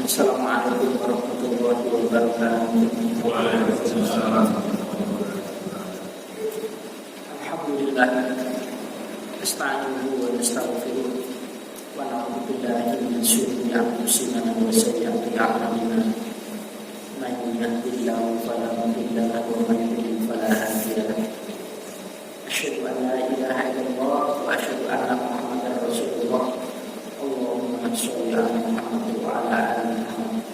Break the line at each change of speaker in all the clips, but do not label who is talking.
Assalamualaikum warahmatullahi wabarakatuh.
Waalaikumsalam.
Alhamdulillah, nasta'inuhu wa nastaghfiruh wa na'udzu billahi min syururi anfusina wa sayyi'ati a'malina. Man yahdihillahu fala mudilla lahu wa man yudlil fala hadiya lahu. Asyhadu an la ilaha illallah wa asyhadu anna Muhammadar Rasulullah. Allahumma shalli ala Muhammad wa ala ali Muhammad.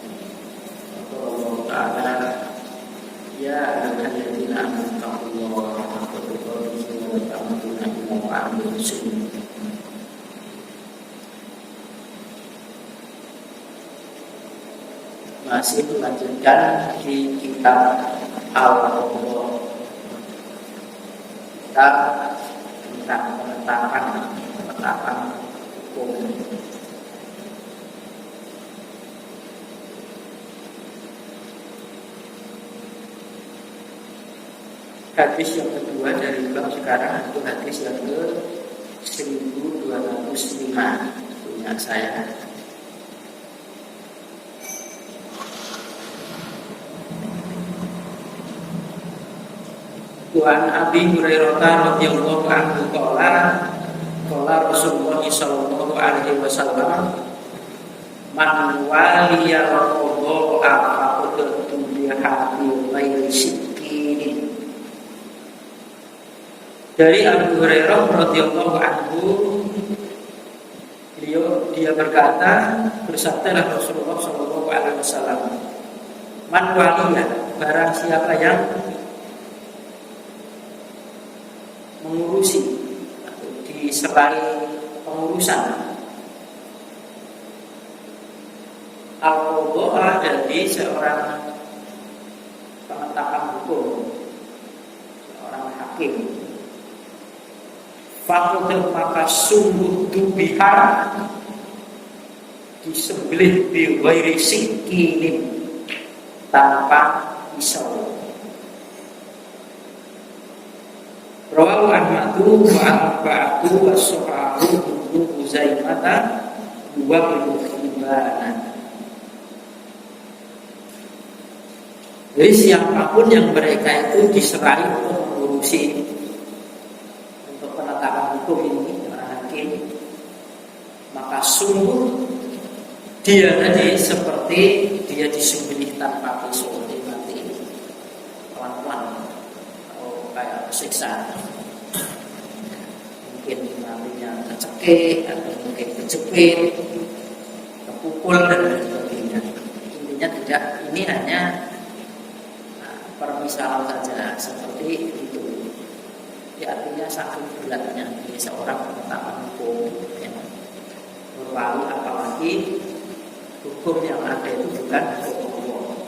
Allah Ta'ala, ya ayyuhalladzina amanu taqullaha haqqa tuqatih wa la tamutunna illa wa antum muslimun. Masih melanjutkan di kitab Al-Qur'an. Kita tentang penetapan hukum. Hadis yang kedua dari bab sekarang itu hadis yang ke 1205 punya saya. Tuan Abi Hurairah radhiyallahu anhu qala Rasulullah sallallahu alaihi wasallam man waliya raqaba faqad tubiha bi ghairi sikkin. Dari Abu Hurairah radhiyallahu anhu, dia berkata, bersabdalah Rasulullah sallallahu alaihi wasallam, man waliya, barang siapa yang mengurusi atau diserai pengurusan al-qadha dari seorang penetapan hukum, seorang hakim, fakultas maka sungguh tubiha disembelih bi ghairi sikinin, tanpa pisau. Rawahu Ahmadu wa arba'atu was-sahahu Ibnu Uzaimah wa Ibnu Hibban. Jadi siapapun yang mereka itu diserai untuk mengurusi untuk penetapan hukum ini, hakim, maka sungguh dia tadi seperti dia disembelih tanpa pisau, mati pelan-pelan atau kayak siksa. Mungkin nantinya kecekik atau mungkin kejepit, kepukul dan sebagainya. Intinya tidak, ini hanya permisalan saja seperti itu. Ya, artinya saking beratnya bagi seorang penetapan hukum, ya. Berwali apalagi hukum yang ada itu bukan hukum Allah.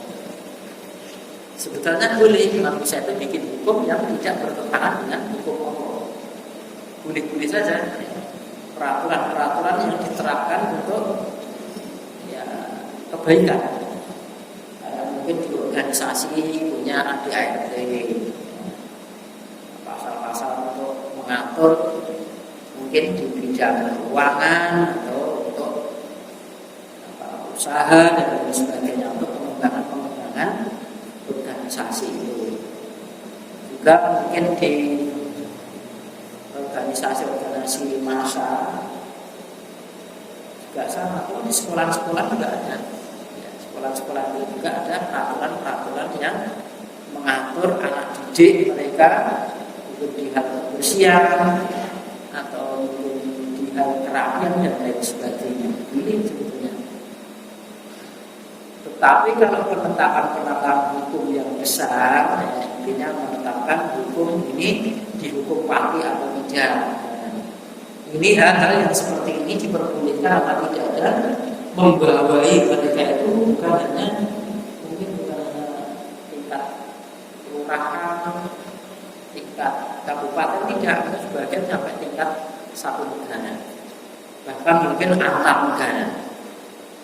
Sebetulnya boleh manusia itu bikin hukum yang tidak bertentangan dengan hukum Allah. Boleh-boleh saja, peraturan-peraturan yang diterapkan untuk ya kebaikan. Mungkin di organisasi punya ADART, pasal-pasal untuk mengatur mungkin di bidang keuangan atau untuk usaha dan lain sebagainya, untuk pengembangan organisasi itu. Juga mungkin di organisasi massa juga sama. Kalau di sekolah-sekolah juga ada. Sekolah-sekolah itu juga ada peraturan-peraturan yang mengatur anak didik mereka untuk di hal kebersihan atau di hal kerapian dan lain sebagainya. Ini sebetulnya. Tetapi kalau penetapan hukum yang besar, intinya menetapkan hukum ini dihukum mati atau tidak. Ini hal-hal yang seperti ini diperbolehkan atau tidak, dan membawai mereka itu bukan hanya tingkat kelurahan, tingkat kabupaten, tidak, sebagian sampai tingkat satu negara, bahkan mungkin antar negara,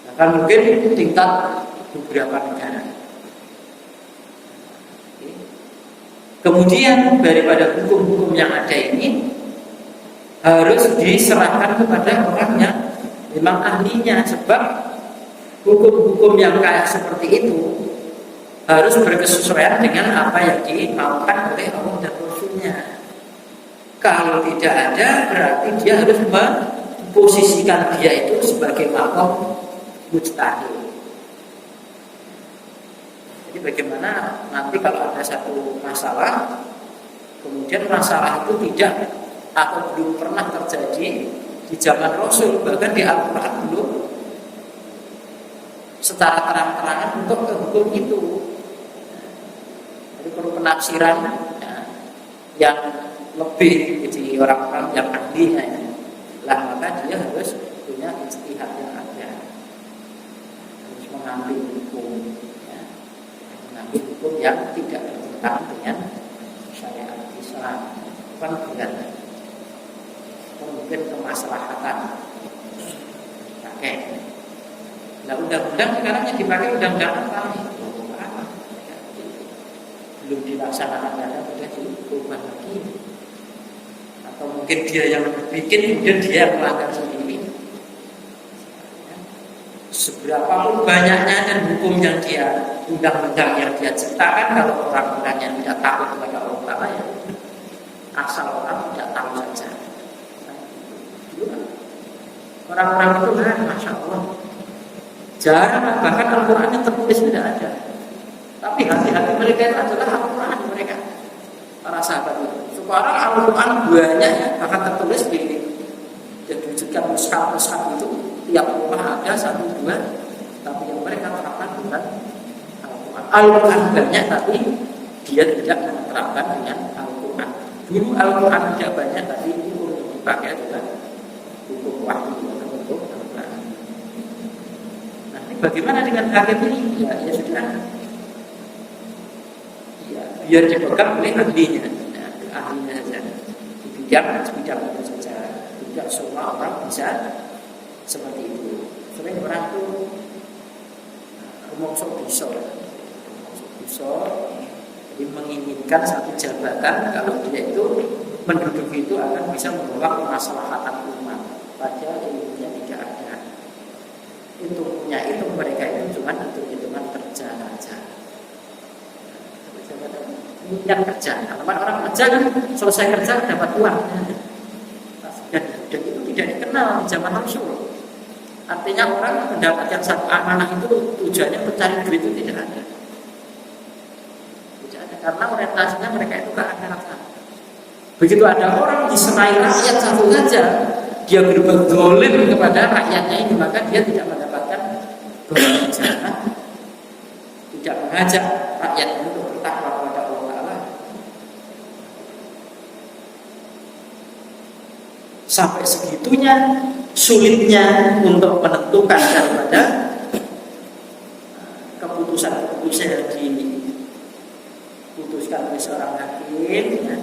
bahkan mungkin tingkat beberapa negara. Kemudian daripada hukum-hukum yang ada ini harus diserahkan kepada orang yang memang ahlinya, sebab hukum-hukum yang kayak seperti itu harus berkesesuaian dengan apa yang dimaukan oleh Allah dan Rasulnya. Kalau tidak ada, berarti dia harus memposisikan dia itu sebagai makom mujtahid. Jadi bagaimana nanti kalau ada satu masalah, kemudian masalah itu tidak atau belum pernah terjadi di zaman Rasul, bahkan di Al-Quran belum secara terang-terangan untuk hukum itu. Jadi perlu penafsiran yang lebih jadi orang-orang yang ahlinya lah, maka dia harus punya ijtihad yang ada, harus mengambil hukum mengambil hukum yang tidak bertentangan dengan syariat Islam. Bukan berat, mungkin kemaslahatan pakai. Nah, undang-undang sekarang yang dipakai undang-undang apa nih? Belum dilaksanakan, karena sudah diubah lagi. Atau mungkin dia yang bikin, kemudian dia yang melanggar sendiri. Seberapa banyaknya dan hukum yang dia, undang-undang yang dia ciptakan, kalau orang-orang yang tidak takut kepada Allah Ta'ala, ya asal orang tidak tahu saja. Orang-orang itu Masya Allah, jarang, bahkan Al-Quran yang tertulis tidak ada. Tapi hati-hati mereka itu adalah Al-Quran mereka, para sahabat itu. Sekarang Al-Quran banyak ya, bahkan tertulis di diwujudkan mushaf-mushaf itu tiap rumah ada 1-2, tapi yang mereka terapkan bukan Al-Quran. Al-Quran banyak, tapi dia tidak menerapkan dengan Al-Quran. Dulu Al-Quran tidak banyak, tapi hukum yang dipakai adalah hukum wahyu atau hukum Al-Quran. Nah, ini bagaimana dengan hakim ini? Ya sudah. Biar dipegang oleh ahlinya, ahlinya saja. Di bidang itu saja. Tidak semua orang bisa seperti itu. Sering orang itu rumongso bisa, jadi menginginkan satu jabatan kalau dia itu menduduki itu akan bisa membawa kemaslahatan umat. Padahal ilmunya tidak ada. Hitungnya itu mereka itu cuma hitung-hitungan kerja saja. Yang kerja, kalau orang kerja kan selesai kerja dapat uang, dan itu tidak dikenal di zaman Rasul. Artinya orang mendapatkan satu amanah itu tujuannya mencari duit itu tidak ada, karena orientasinya mereka itu ke akhirat. Begitu ada orang diserai rakyat satu saja, dia berbuat zalim kepada rakyatnya ini, maka dia tidak mendapatkan doa jannah, tidak mengajak rakyat untuk bertakwa kepada Allah Ta'ala. Sampai segitunya sulitnya untuk menentukan daripada keputusan-keputusan yang diputuskan oleh seorang hakim, ya,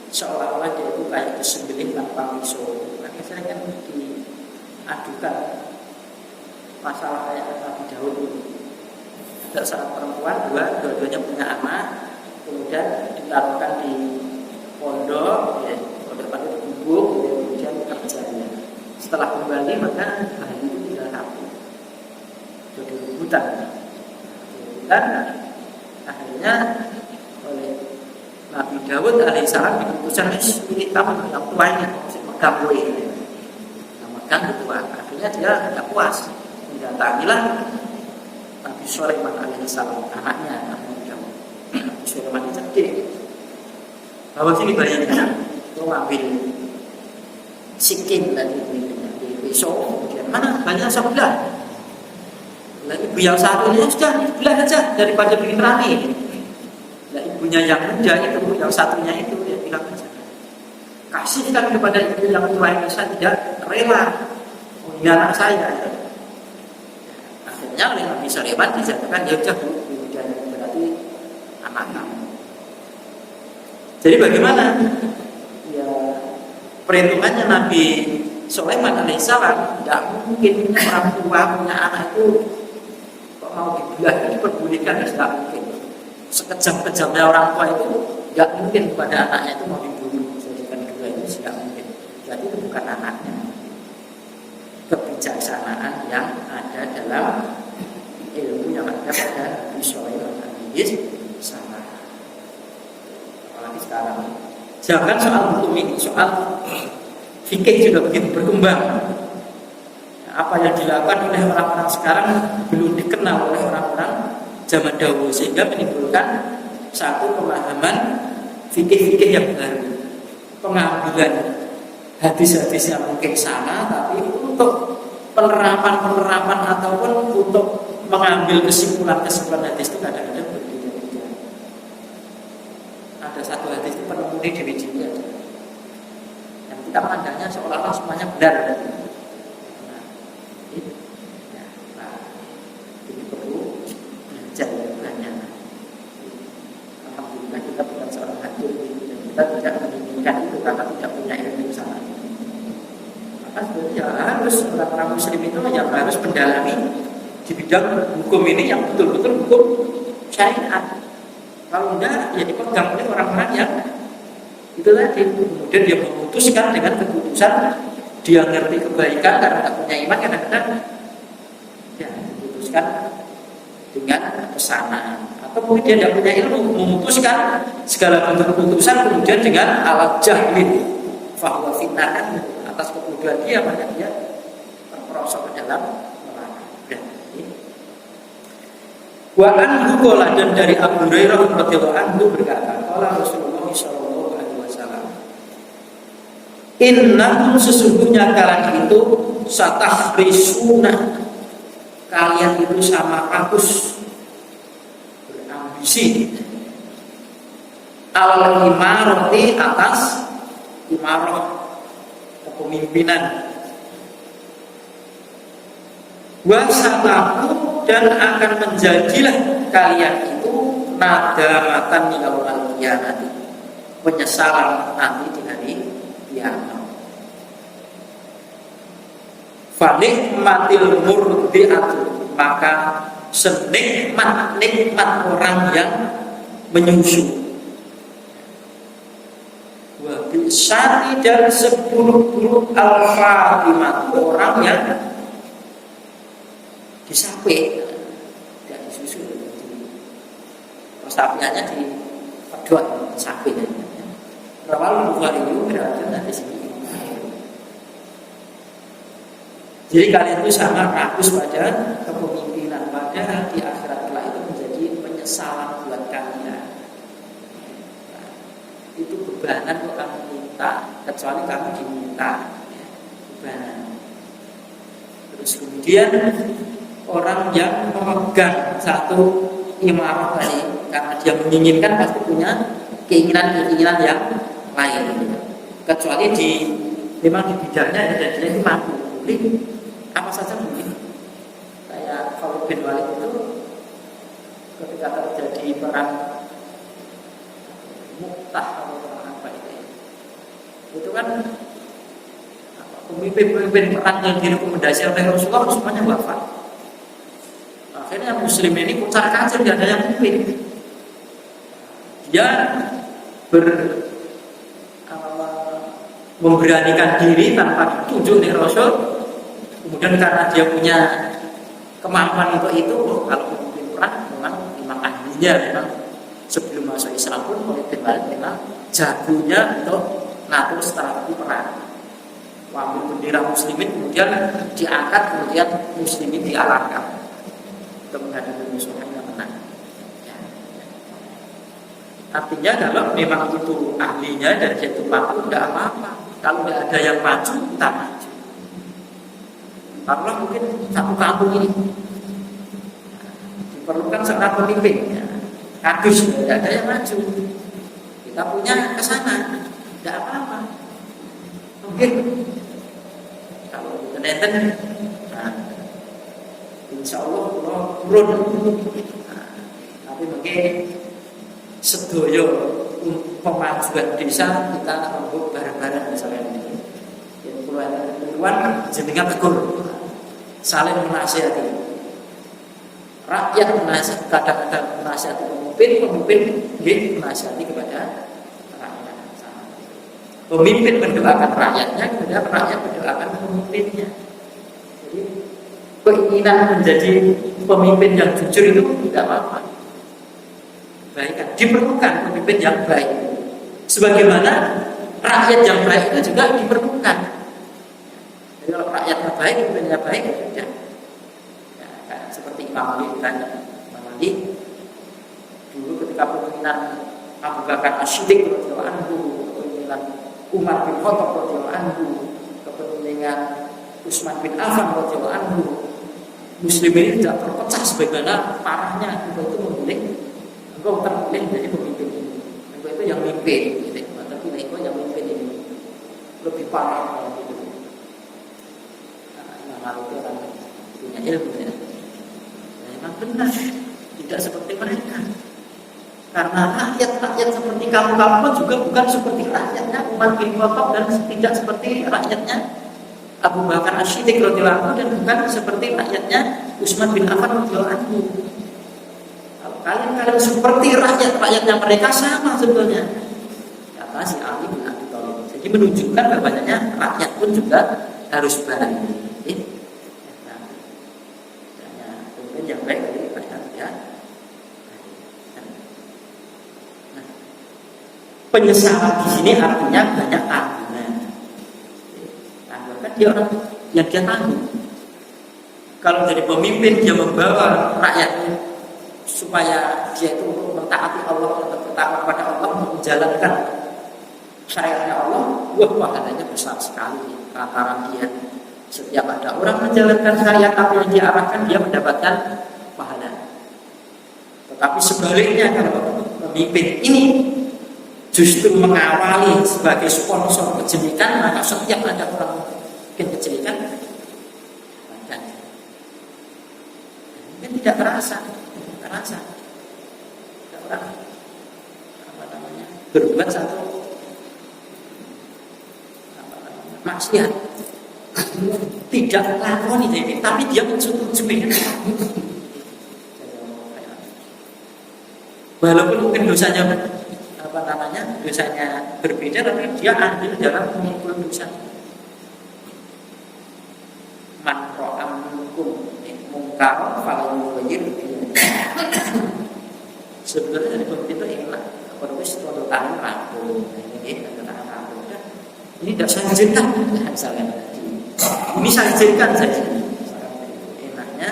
seolah-olah dia itu kayak disembelih tanpa pisau. Makanya saya kan diadukan masalah kayak Nabi Daud ini. Ada seorang perempuan, dua-duanya punya anak, kemudian ditaruhkan di pondok, ya, pondok pada gubuk, kemudian kerjanya. Setelah kembali maka bayi itu tidak rapi, jadi rebutan. Dan akhirnya oleh Nabi Daud alaihissalam diputuskan ini taman yang tuanya megang kue, megang ketua. Akhirnya dia tidak puas, mendatangilah Nabi Sulaiman alaihissalam, anaknya Nabi Daud. Nabi Sulaiman itu cerdik, bawa sini bayinya, lo ambil sikin tadi di pisau, kemudian mana banyak sebelah. Lah ibu yang satunya sudah belah saja daripada bikin rame. Lah ibunya yang muda itu, yang satunya itu dia bilang saja, kasihkan kepada ibu yang tua itu, saya tidak rela. Oh, ini anak saya. Akhirnya oleh Nabi Sulaiman dijatuhkan, ya sudah bu, berarti anak kamu. Jadi bagaimana? Ya perhitungannya Nabi Sulaiman alaihissalam, tidak mungkin orang tua punya anak itu kok mau dibelah, diperbolehkan, tidak mungkin. Sekejam-kejamnya orang tua itu tidak mungkin kepada anaknya itu mau dibunuh, jadikan dua itu tidak mungkin. Jadi itu bukan anaknya. Kebijaksanaan yang ada dalam ilmu yang ada pada visual hadis sama. Apalagi sekarang. Jangan soal hukum ini, soal fikih juga begitu berkembang. Apa yang dilakukan oleh orang-orang sekarang belum dikenal oleh orang-orang zaman dahulu, sehingga menimbulkan satu pemahaman fikih-fikih yang baru, pengambilan hadis-hadis yang mungkin sama, tapi untuk penerapan ataupun untuk mengambil kesimpulan hadis itu kadang-kadang berbeda-beda. Ada satu hadis itu penemuni di Wikipedia yang kita pandangnya seolah-olah semuanya benar. Ini perlu belajar banyak. Alhamdulillah kita bukan seorang hakim dan kita tidak menginginkan itu karena tidak punya ilmu sana. Maka sebenarnya harus orang-orang muslim itu yang harus mendalami di bidang hukum ini yang betul-betul hukum syariat. Kalau enggak, ya dipegang oleh orang-orang yang itu tadi. Kemudian dia memutuskan dengan keputusan, dia ngerti kebaikan karena tak punya iman, kadang-kadang ya diputuskan dengan pesanan. Atau mungkin dia tidak punya ilmu, memutuskan segala bentuk keputusan kemudian dengan alat jahlin, fahuwa fitnah, atas kebodohan dia, maka dia terperosok ke dalam neraka. Wa anhu qala, dan dari Abu Hurairah radhiyallahu anhu berkata, qala Rasulullah sallallahu alaihi wasallam, innahum, sesungguhnya kalian itu satahrisuna, kalian itu sama rakus berambisi al imarati, atas imarah kepemimpinan, wasataku, dan akan menjadilah kalian itu nadamatan yaumal qiyamah, penyesalan nanti di hari kiamat. Fanikmatil murdiatu, maka senikmat orang yang menyusu. Wa bisati, dan seburuk-buruk al-fatimah, orang yang disape dan disusu. Sapiannya dipedot sapinya. Rawal Bukhari itu berarti di sini. Jadi kalian itu sangat rakus pada kepemimpinan, padahal di akhirat kelak itu menjadi penyesalan buat kalian. Nah, itu bebanan kok kamu minta, kecuali kamu diminta, bebanan. Terus kemudian orang yang memegang satu imarah tadi, karena dia menginginkan pasti punya keinginan-keinginan yang lain. Kecuali memang di bidangnya ada dia itu mampu boleh apa saja boleh. Kayak Khalid bin Walid itu ketika terjadi perang Mu'tah atau perang apa itu kan pemimpin perang yang direkomendasi oleh Rasulullah semuanya wafat. Akhirnya muslim ini putar kacir, tidak ada yang mimpin. Dia memberanikan diri tanpa ditunjuk oleh Rasul. Kemudian karena dia punya kemampuan untuk itu, kalau memimpin perang memang ahlinya, memang sebelum masuk Islam pun Khalid bin Walid memang jagonya untuk ngatur strategi perang. Ambil bendera muslimin, kemudian diangkat, kemudian muslimin diarahkan untuk menghadapi musuh yang menang. Artinya kalau memang itu ahlinya dan dia itu mampu, tidak apa-apa. Kalau tidak ada yang maju, kita maju. Karena mungkin satu kampung ini diperlukan seorang pemimpin, kardus, tidak ada yang maju. Kita punya ke sana, tidak apa-apa. Mungkin kalau keneten, insya Allah turun. Tapi mungkin sedoyo pemajuan desa kita rembuk bareng-bareng misalnya ini. Yang puluhan jenengan tegur, saling menasihati. Rakyat menasihati, kadang-kadang menasihati pemimpin menasihati kepada rakyat. Pemimpin mendoakan rakyatnya, kemudian rakyat mendoakan pemimpinnya. Jadi keinginan menjadi pemimpin yang jujur itu tidak apa-apa. Baik kan? Diperlukan pemimpin yang baik. Sebagaimana rakyat yang baik itu juga diperlukan. Jadi kalau rakyatnya baik, pemimpinnya baik, ya, kan, seperti Imam Ali ditanya, Imam Ali dulu ketika pemimpinan Abu Bakar As-Siddiq radhiyallahu anhu, kepemimpinan Umar bin Khattab radhiyallahu anhu, kepemimpinan Utsman bin Affan radhiyallahu anhu, Muslimin tidak terpecah sebagaimana parahnya engkau itu memilih, engkau terpilih menjadi pemimpin ini, engkau itu yang mimpin, gitu. Tapi engkau yang mimpin ini lebih parah dari itu. Imam Ali itu orang punya ilmu, ya. Memang benar, tidak seperti mereka. Karena rakyat seperti kamu-kamu pun juga bukan seperti rakyatnya Umar bin Khattab dan tidak seperti rakyatnya Abu Bakar As-Siddiq radhiyallahu anhu dan bukan seperti rakyatnya Utsman bin Affan radhiyallahu anhu. Kalau kalian seperti rakyatnya mereka sama sebetulnya. Kata si Ali bin Abi Thalib. Jadi menunjukkan bahwasanya rakyat pun juga harus baik. Pemimpin yang baik dari rakyat ya. Penyesalan di sini artinya banyak tanggungan. Kan dia orang yang dia tanggung. Kalau jadi pemimpin dia membawa rakyatnya supaya dia itu mentaati Allah, taat kepada Allah, menjalankan syariatnya Allah, wah pahalanya besar sekali. Lantaran dia setiap ada orang menjalankan syariat apa yang dia arahkan, dia mendapatkan pahala. Tetapi sebaliknya kalau pemimpin ini justru mengawali sebagai sponsor kejelekan, maka setiap ada orang mungkin kejelekan mungkin tidak terasa orang berbuat satu maksiat tidak lakoni ini, tapi dia menyetujui. Walaupun mungkin dosanya berbeda, tapi dia andil dalam memikul dosa. Man ra'a minkum mungkar falyughayyir sebenarnya dari pemimpin itu enak. Kalau wis tanda tangan rampung, ini tanda tangan rampung. Ini tidak saya izinkan, misalkan ini saya izinkan saja. Enaknya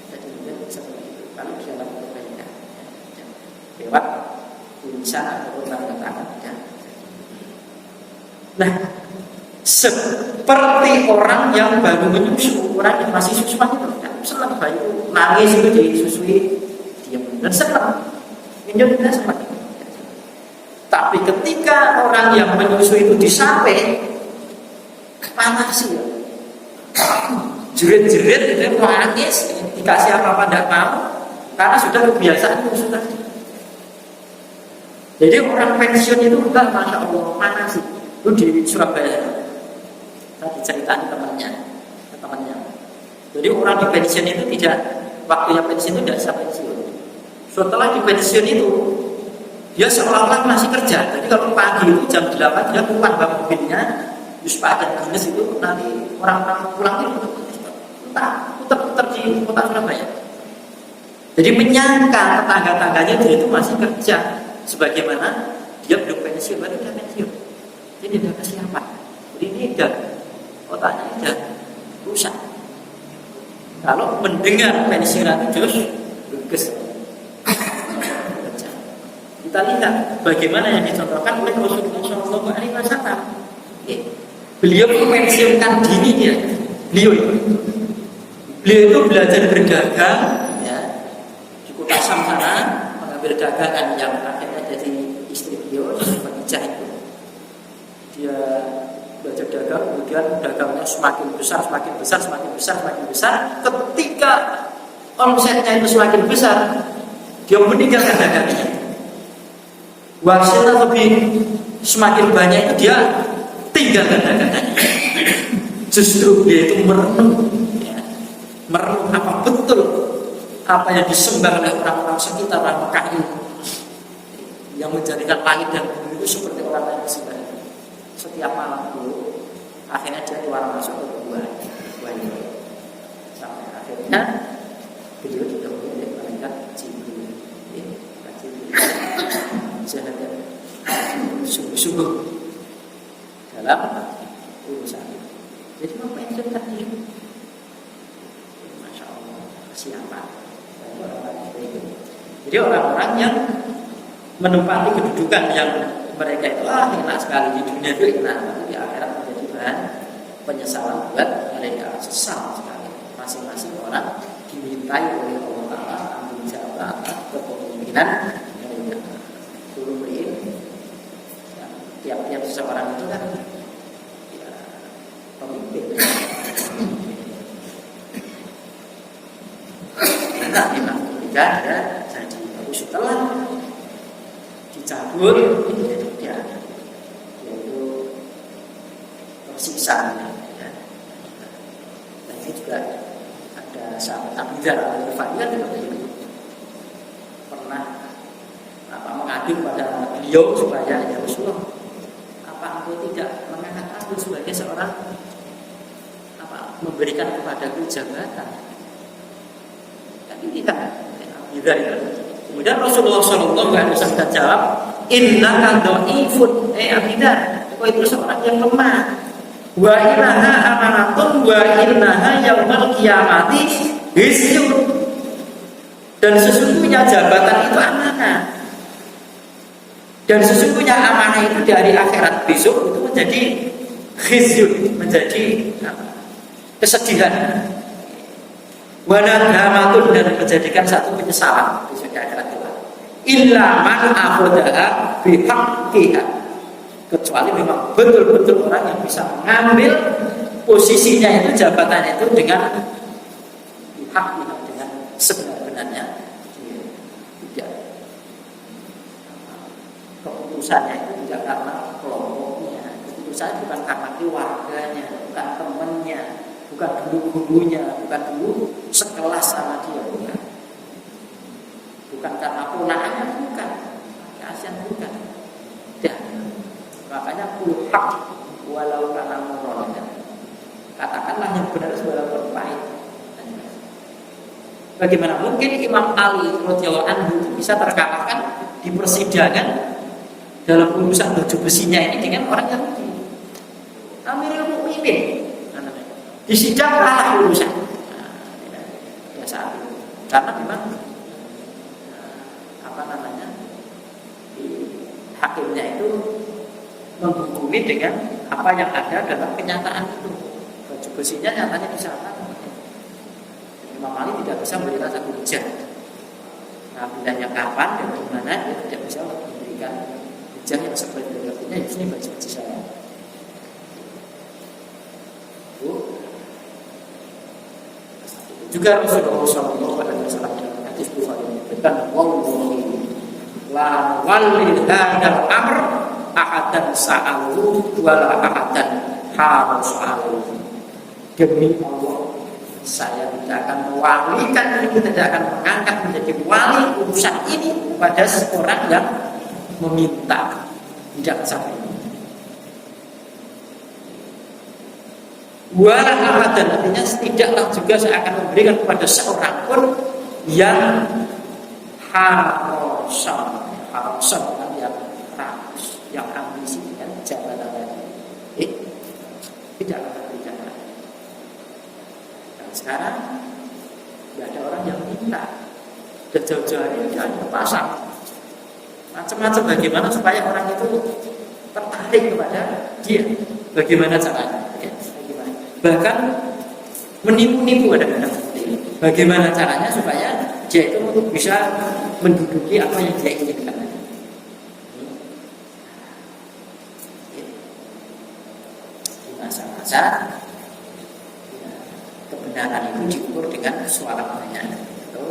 jadi mungkin seperti itu. Kalau dalam kebaikan, lewat tulisan atau tanda tangan. Nah, seperti orang yang baru menyusu, orang yang masih susuan itu, senang bayi itu nangis itu disusui, diam dan senang, minumnya seperti itu. Tapi ketika orang yang menyusu itu disapai, panas ya, jerit-jerit, itu nangis, dikasih apa-apa tidak mau, karena sudah kebiasaan menyusu tadi. Jadi orang pensiun itu bukan masya Allah panas sih. Itu di Surabaya saya diceritain temannya. Jadi orang di pensiun itu tidak, waktunya pensiun itu tidak bisa pensiun. Setelah di pensiun itu dia seolah-olah masih kerja. Jadi kalau pagi itu jam 8 dia keluar bawa mobilnya, terus pakai dinas itu nanti orang-orang pulang itu putar-putar di kota Surabaya. Jadi menyangka tetangga-tangganya dia itu masih kerja, sebagaimana dia belum pensiun, baru dia pensiun. Jadi tidak kesiapan. Jadi ini sudah otaknya sudah rusak. Kalau mendengar pensiunan terus lugas. Kita lihat bagaimana yang dicontohkan oleh Rasulullah SAW. Beliau pensiunkan dini dia. Beliau itu belajar berdagang ya, di kota Sam sana, mengambil dagangan yang akhirnya jadi istri beliau Khadijah itu. Dia belajar dagang, kemudian dagangnya semakin besar. Ketika omsetnya itu semakin besar, dia meninggalkan dagangnya. Hasilnya lebih semakin banyak itu dia tinggalkan dagangnya. Justru dia itu merenung apa betul apa yang disembah oleh orang-orang sekitar Mekah ini, yang menjadikan langit dan bumi itu seperti orang yang disembah. Setiap malam itu akhirnya dia keluar masuk ke gua ini sampai akhirnya beliau ditemui oleh malaikat Jibril. Syahadat sungguh-sungguh dalam urusan. Jadi apa yang tadi? Masya Allah, siapa? Jadi orang-orang yang menempati kedudukan yang mereka itu enak sekali di dunia itu enak, tapi di akhirat menjadi bahan penyesalan buat mereka, sesal sekali. Masing-masing orang dimintai oleh Allah Ta'ala ambil jawab kepemimpinan mereka. Dulu ini tiap-tiap seseorang itu kan ya, pemimpin. Enak memang ketika ada janji, tapi setelah dicabut ya, yaitu tersiksa ya. Dan ini juga ada sahabat Abu Dzar Al-Ghifari kan pernah mengadu kepada beliau supaya ya Rasulullah, apa engkau tidak mengangkat aku sebagai seorang memberikan kepadaku jabatan? Tapi tidak. Abu Dzar itu kemudian Rasulullah SAW jawab, innaka dhaifun, Abu Dzar, kau itu seorang yang lemah. Wa innaha amanatun wa innaha yaumal qiyamati hisyun. Dan sesungguhnya jabatan itu amanah. Dan sesungguhnya amanah itu dari akhirat besok itu menjadi khizyun, menjadi kesedihan. Wa nadamatun, dan menjadikan satu penyesalan besok di akhirat kelak. Illa man akhadha bihaqqiha, kecuali memang betul-betul orang yang bisa mengambil posisinya itu, jabatannya itu dengan hak, dengan sebenar-benarnya. Tidak, keputusannya itu tidak karena kelompoknya, keputusannya bukan karena keluarganya, bukan temannya, bukan dulu gurunya, bukan dulu sekelas sama dia, bukan karena ponakannya, bukan kasihan, bukan. Ya. Makanya kulhak walau kana murran, katakanlah yang benar walaupun pahit. Bagaimana mungkin Imam Ali radhiyallahu anhu bisa terkalahkan di persidangan dalam urusan baju besinya ini dengan orang yang Amirul Mukminin? Di sidang kalah urusan. Ya saat itu. Karena memang hakimnya itu menghukumi dengan apa yang ada dalam kenyataan itu. Baju besinya nyatanya di sana. Imam Ali tidak bisa memberikan satu hujah. Nah, pindahnya kapan dan di mana dia tidak bisa memberikan hujah yang seperti berikutnya. Ini baju besi saya. Juga Rasulullah SAW dalam hadis Bukhari menyebutkan, wallahi la walil hadal amr ahadan sa'alu wala ahadan harusalu. Demi Allah, saya tidak akan mewalikan ini, tidak akan mengangkat menjadi wali urusan ini pada seorang yang meminta. Tidak sampai. Wala ahadan, artinya tidaklah juga saya akan memberikan kepada seorang pun yang harusan yang rakus, yang ambisi dengan jabatan tadi. Tidak akan berikan. Dan sekarang tidak ada orang yang minta. Jauh-jauh hari dia ada pasang macam-macam bagaimana supaya orang itu tertarik kepada dia. Bagaimana caranya? Ya, bagaimana? Bahkan menipu-nipu kadang-kadang. Bagaimana caranya supaya dia itu bisa menduduki apa yang dia inginkan. Di masa-masa kebenaran itu diukur dengan suara banyak, itu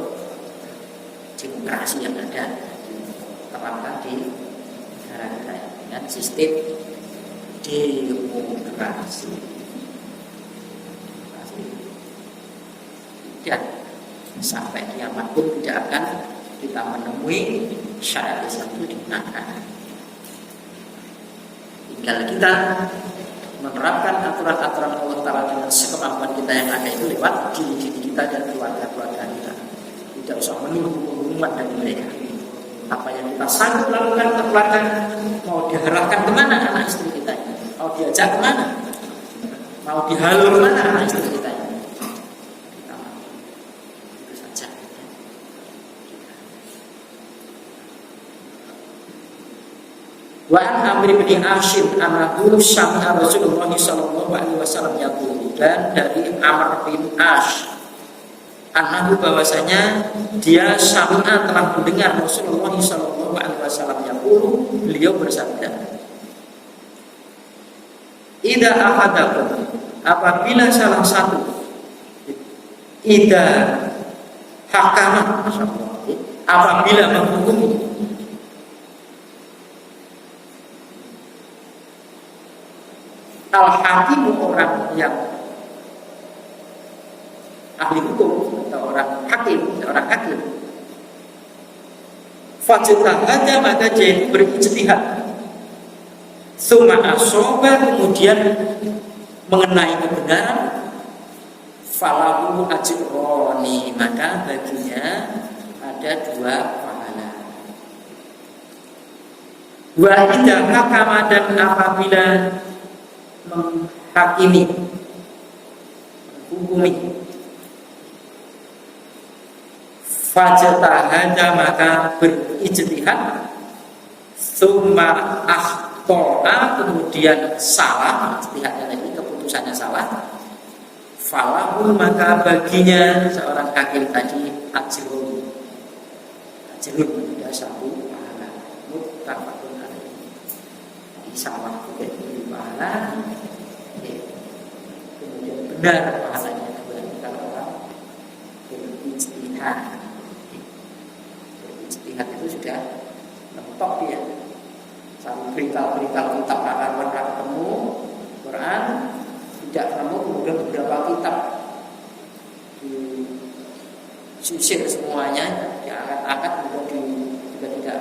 demokrasi yang ada terapkan di negara kita dengan sistem demokrasi. Dan sampai kiamat pun tidak akan kita menemui syariat Islam itu digunakan. Tinggal kita menerapkan aturan-aturan Allah Ta'ala dengan sekemampuan kita yang ada itu lewat diri kita dan keluarga-keluarga kita. Tidak usah menunggu pengumuman dari mereka. Apa yang kita sanggup lakukan ke keluarga, mau diarahkan kemana anak istri kita ini, mau diajak kemana, mau dihalu kemana anak istri kita ini, kita itu saja. Wa an Amr bin Ashim annahu sami'a Rasulullah sallallahu alaihi wasallam yaqul, dan dari Amr bin Ash annahu bahwasanya dia sami'a telah mendengar Rasulullah sallallahu alaihi wasallam yaqul, beliau bersabda, idza ahadakum, apabila salah satu, idza hakama, apabila menghukumi, al-hakimu orang yang ahli hukum atau orang hakim, seorang hakim, fajtahada, maka dia berijtihad, summa asoba, kemudian mengenai kebenaran, falahu ajroni, maka baginya ada 2 pahala. Wa idza hakama, dan apabila menghakimi, menghukumi, fajtahada, maka berijtihad, summa akhto'a, kemudian salah, ijtihadnya lagi, keputusannya salah, falahu, maka baginya seorang hakim tadi ajrun, ada 1 pahala, muttafaqun alaihi. Salah juga diberi pahala, kemudian benar pahalanya kalau orang berijtihad. Berijtihad itu sudah mentok dia. Sampai berita-berita kitab karuan ketemu Quran, tidak ketemu, kemudian beberapa kitab disusir semuanya, diangkat-angkat, kemudian juga tidak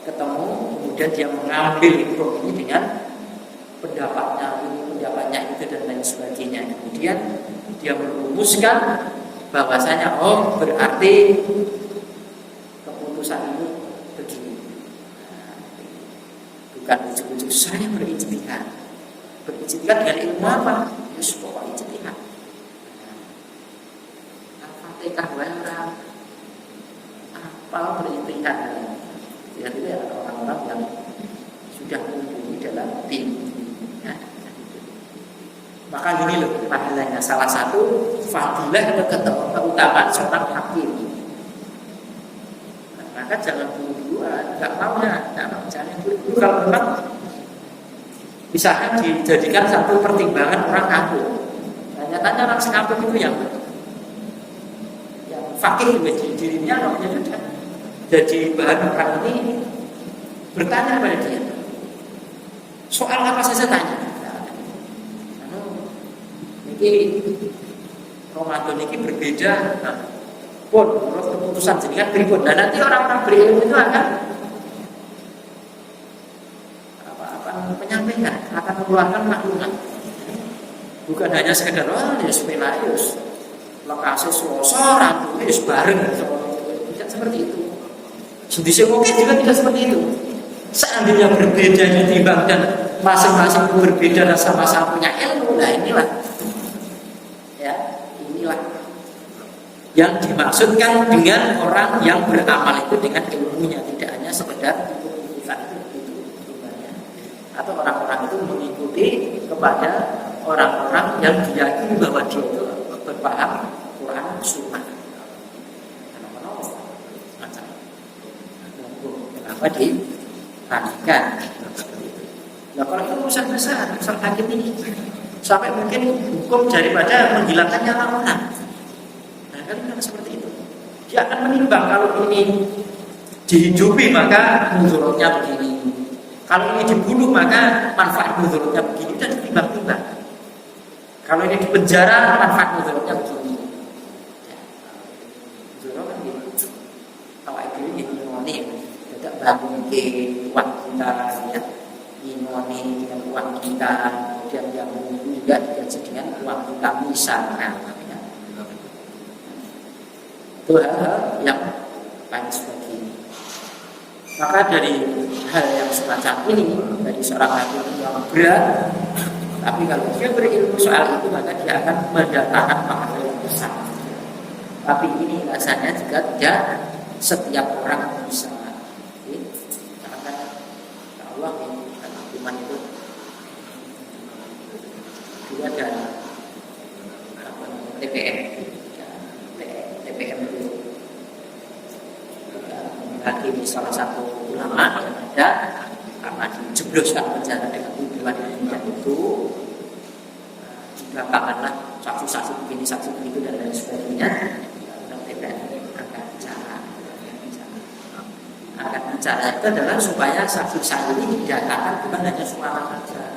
ketemu, kemudian dia mengambil hukum ini dengan pendapatnya ini, pendapatnya itu, dan lain sebagainya. Kemudian dia merumuskan bahwasanya berarti keputusan ini begini. Bukan ujuk-ujuk saya berijtihad. Berijtihad dengan ilmu apa? Ya pokok ijtihad. Al-Fatihah wala apa berijtihad. Ya, itu ya orang-orang yang sudah mumpuni dalam tim. Ya, maka ini loh pahalanya, salah satu fadilah atau keutamaan seorang hakim. Nah, maka jangan buru-buruan, nggak mau ya, jangan buru-buru. Kalau memang bisa dijadikan satu pertimbangan orang kampung. Nyatanya orang sekampung itu yang fakih di dirinya, namanya sudah jadi bahan orang ini bertanya kepada dia, soal apa saja tanya. Ini Ramadan ini berbeda. Pun menurut keputusan jenengan berikut. Dan nanti orang-orang berilmu itu akan menyampaikan, akan mengeluarkan maklumat. Bukan hanya sekedar ya sepela, lokasi selosor, rambut bareng, tidak seperti itu. Sendiri mungkin juga tidak seperti itu. Seandainya berbeda ditimbang dan masing-masing berbeda dan sama-sama punya ilmu, nah inilah yang dimaksudkan dengan orang yang beramal itu dengan ilmunya, tidak hanya sekedar ikut-ikutan itu atau orang-orang itu mengikuti kepada orang-orang yang diyakini bahwa dia itu berpaham Quran Sunnah. Kenapa dihadirkan? Nah, kalau itu urusan besar, urusan hakim ini sampai mungkin hukum daripada menghilangkan nyawa orang. Nah, kan seperti itu. Dia akan menimbang, kalau ini dihidupi maka mudaratnya begini. Kalau ini dibunuh maka manfaat mudaratnya begini, dan ditimbang-timbang. Kalau ini dipenjara manfaat mudaratnya begini. Mudarat kan gitu. Awak ini ngene, tidak bangun ke uang kita, ya. Ngene dengan uang kita. kemudian yang juga digaji dengan uang kita misalnya. Itu hal-hal yang paling seperti ini. Maka dari hal yang semacam ini, dari seorang hakim yang berat, tapi kalau dia berilmu soal itu maka dia akan mendatangkan pahala yang besar. Tapi ini rasanya juga tidak setiap orang bisa. Karena kan Allah kan hukuman itu dia ada TPM itu hakim salah satu ulama yang ada karena dijebloskan penjara dengan tuduhan yang itu dibelakangkanlah saksi-saksi begini, saksi begitu dan lain sebagainya. TPM akan bicara itu adalah supaya saksi-saksi ini didatangkan bukan hanya suara saja.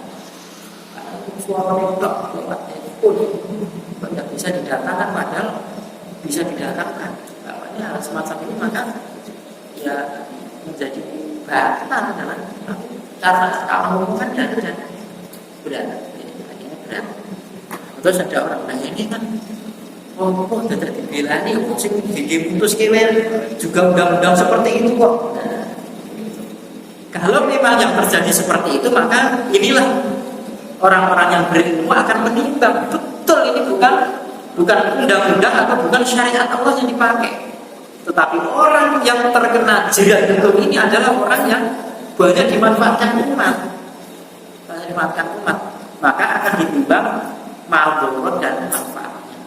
Karena suara nembak lewat telepon tidak bisa didatangkan, padahal bisa didatangkan. Kalau ini hal semacam ini maka ya menjadi batal dalam karena kamu kan dan berat, akhirnya berat. Terus ada orang nanya ini kan, kok tidak dibela nih, sing diputus kewel juga undang-undang seperti itu kok. Nah, kalau memang yang terjadi seperti itu maka inilah orang-orang yang berilmu akan menimbang betul ini bukan undang-undang atau bukan syariat Allah yang dipakai. Tetapi orang yang terkena jerat hukum ini adalah orang yang banyak dimanfaatkan umat. Maka akan ditimbang maldorot dan manfaatnya.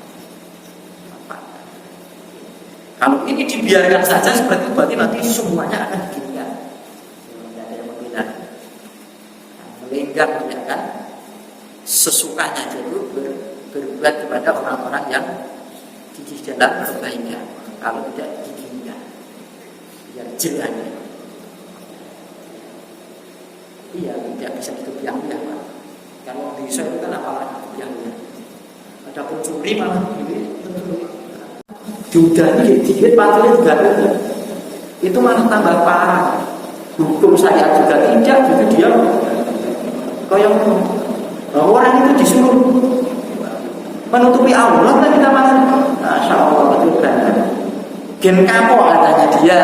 Kalau ini dibiarkan saja seperti itu, berarti nanti semuanya akan diginikan. Tidak ada yang membelah. Melenggang ya kan, sesukanya itu berbuat kepada orang-orang yang gigih dalam kebaikan. Kalau tidak diginikan, biar jelas. Iya, tidak bisa dikebiang-biang. Kalau bisa itu kan apalagi dikebiang-biang. Ada pencuri malah diudani dikit patutnya juga ada. Itu malah tambah parah. Hukum saya juga tidak, gitu dia kayak orang itu disuruh menutupi aurat dan kita malah Masya Allah itu benar. Gen kapok katanya dia.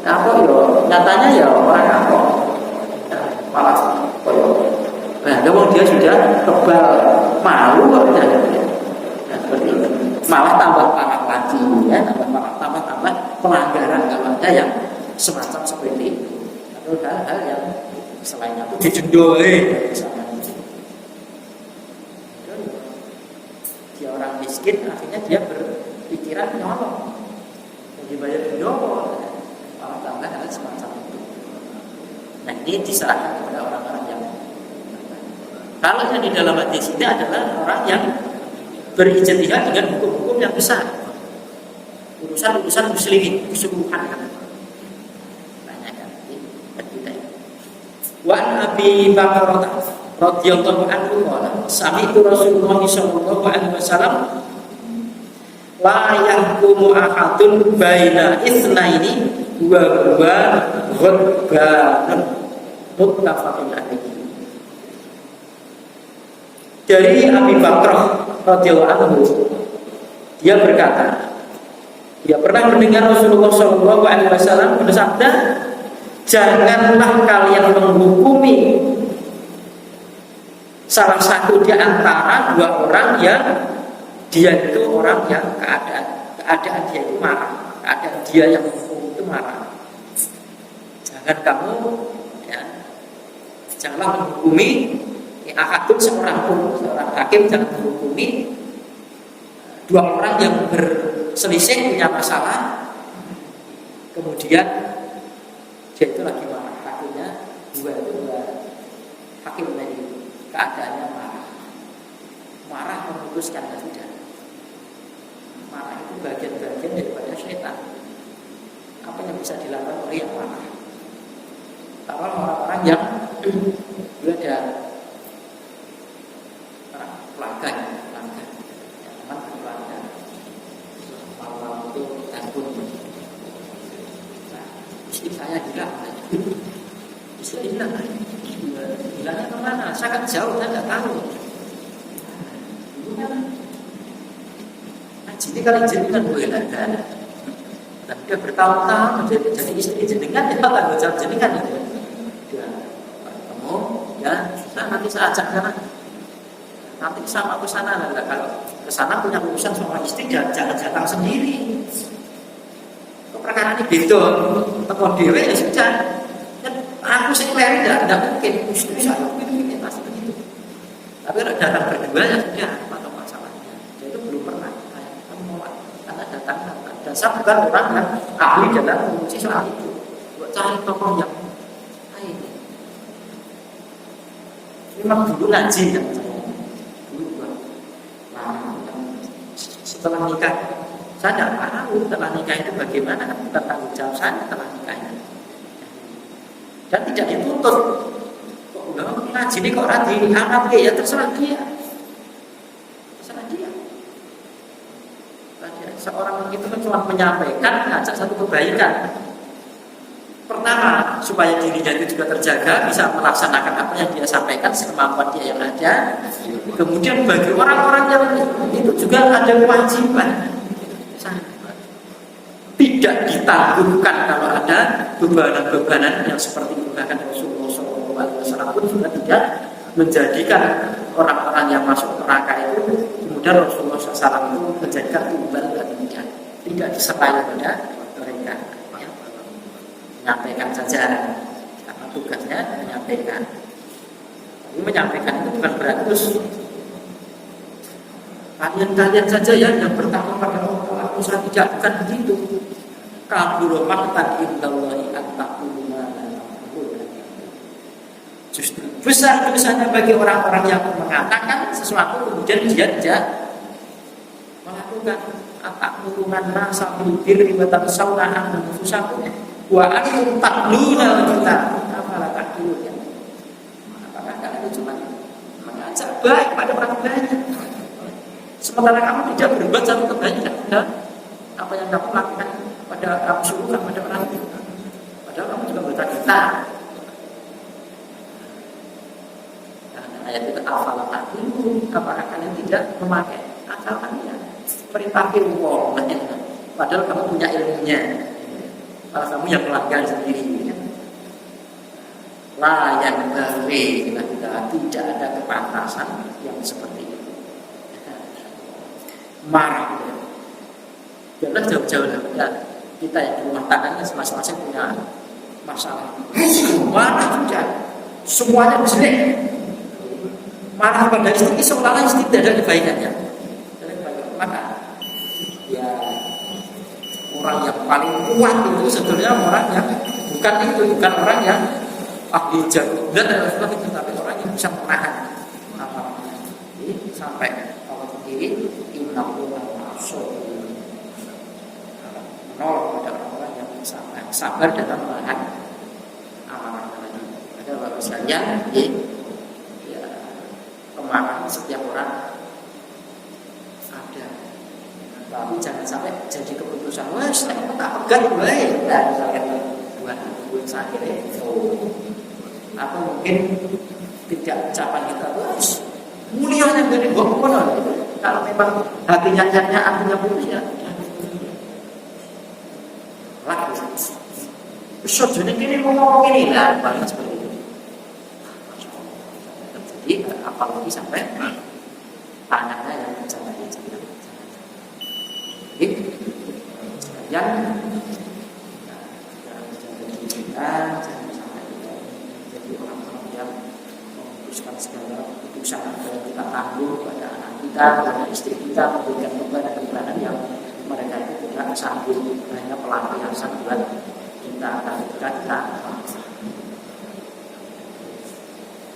Kapok yo, nyatanya ya orang kapok. Malah nah, dia sudah kebal malu kok ya. Seperti itu. Malah tambah parah lagi ya, tambah pelanggaran kalau ada yang semacam seperti itu. Atau hal-hal yang selainnya itu dijendoi misalnya. Dia orang miskin akhirnya dia berpikiran nyolong. Dibayar nyolong. Malah tambah hal semacam itu. Nah, ini diserahkan kepada orang-orang yang kalau yang di dalam hadis ini adalah orang yang berijtihad dengan hukum-hukum yang besar, urusan-urusan muslimin keseluruhan. Banyak kan kita. Wa Abi Bakar radhiyallahu anhu qala sami'tu Rasulullah sallallahu alaihi wasallam la yahkumu ahadun baina itsnaini wa huwa ghadban muttafaqun alaihi. Dari Abi Bakar radhiyallahu anhu, dia berkata, dia pernah mendengar Rasulullah sallallahu alaihi wasallam bersabda, janganlah kalian menghukumi salah satu di antara dua orang yang dia itu orang yang keadaan dia itu marah, keadaan dia yang hukum itu marah. Jangan kamu janganlah menghukumi akadun seorang hakim jangan menghukumi dua orang yang berselisih punya masalah, kemudian dia itu lagi marah, hakimnya dua hakim tadi keadaannya marah memutuskan ya sudah. Marah itu bagian-bagian daripada syaitan. Apa yang bisa dilakukan oleh yang marah? Kalau orang-orang yang ada pelanggan, malam itu takut. Nah, istri saya hilang, istri hilang, bilangnya kemana? Sangat jauh, saya nggak tahu. Jadi kalau jenengan boleh ada, dan dia bertahun-tahun jadi istri jenengan, dia tanggung jawab jenengan itu. Dia ketemu, ya, nanti saya ajak sana. Nanti sama ke sana, nah, kalau ke sana punya urusan sama istri, jangan datang sendiri. Perkara ini beda, teko dhewe ya sudah. Aku sing leren tidak mungkin, istri saya begini pasti begitu. Tapi kalau datang berdua ya sudah, apa masalahnya? Jadi itu belum pernah. Karena datang, dan saya bukan orang yang ahli dalam menguji soal itu. Buat cari tokoh yang lain. Memang dulu ngaji kan saya. Dulu setelah nikah, saya tidak tahu setelah nikah itu bagaimana, bukan tanggung jawab saya setelah nikahnya. Dan tidak dituntut. Kok udah ngaji ini kok rati amat ya terserah dia. Terserah dia. Seorang itu cuma menyampaikan, ngajak satu kebaikan. Pertama, supaya dirinya itu juga terjaga, bisa melaksanakan apa yang dia sampaikan sekemampuan dia yang ada. Kemudian bagi orang-orang yang itu juga ada kewajiban. Tidak ditangguhkan kalau ada bebanan-bebanan yang seperti bahkan Rasulullah SAW pun juga tidak menjadikan orang-orang yang masuk neraka itu kemudian Rasulullah SAW itu menjadikan tumbal baginya, tidak disertai pada mereka, ya. Menyampaikan saja karena tugasnya menyampaikan. Tapi menyampaikan itu bukan berarti terus kalian saja ya yang bertakwa pada Allah. Usah tidak, bukan begitu. Kabur maqtan indallahi at-taqulu ma la taqulu. Justru besar dosanya bagi orang-orang yang mengatakan sesuatu kemudian dia tidak melakukan. At-taquluna nasa bil birri wa tansawna anfusakum wa antum taqluna kita. Apalah taqulun. Apakah kalian cuma mengajak baik pada orang lain? Sementara kamu tidak berbuat satu kebaikan, ya? Apa yang kamu lakukan pada kamu suruhkan pada orang itu, padahal kamu juga bercita-cita. Nah, ayat itu afalah taqilu, apakah kalian tidak memakai akal kalian? Perintah Allah, padahal kamu punya ilmunya, kalau kamu yang melanggar sendiri. Layan beri, tidak ada kepantasan yang seperti itu. Marah, jangan jauh-jauh lah. Kita yang di rumah tangganya masing-masing punya masalah. Marah sudah, semuanya jelek. Marah pada istri, seolah-olah istri tidak ada kebaikannya. Maka ya orang yang paling kuat itu sebetulnya orang yang bukan orang yang ahli jago dan sebagainya, tapi orang yang bisa menahan amarahnya. Jadi sampai Allah sendiri nol pada orang yang sabar dalam menahan amarah tadi. Ada bahwasanya ya kemarahan setiap orang ada, tapi jangan sampai jadi keputusan wes saya tak pegang baik dan saya buat sakit itu, atau mungkin tidak ucapan kita wes mulianya dari bawah. Kalau memang hatinya nyatnya artinya putus ya lagi besok jadi gini ngomong ini lah banyak seperti itu. Jadi apalagi sampai tangannya yang jangan jadi sekalian jangan sampai jadi orang-orang yang memutuskan segala keputusan yang kita tanggung pada anak kita, pada istri kita, memberikan beban yang mereka itu tidak sanggup, hanya pelampiasan buat kita ketika kita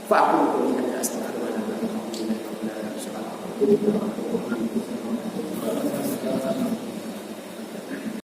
Pak Guru yang astagfirullah.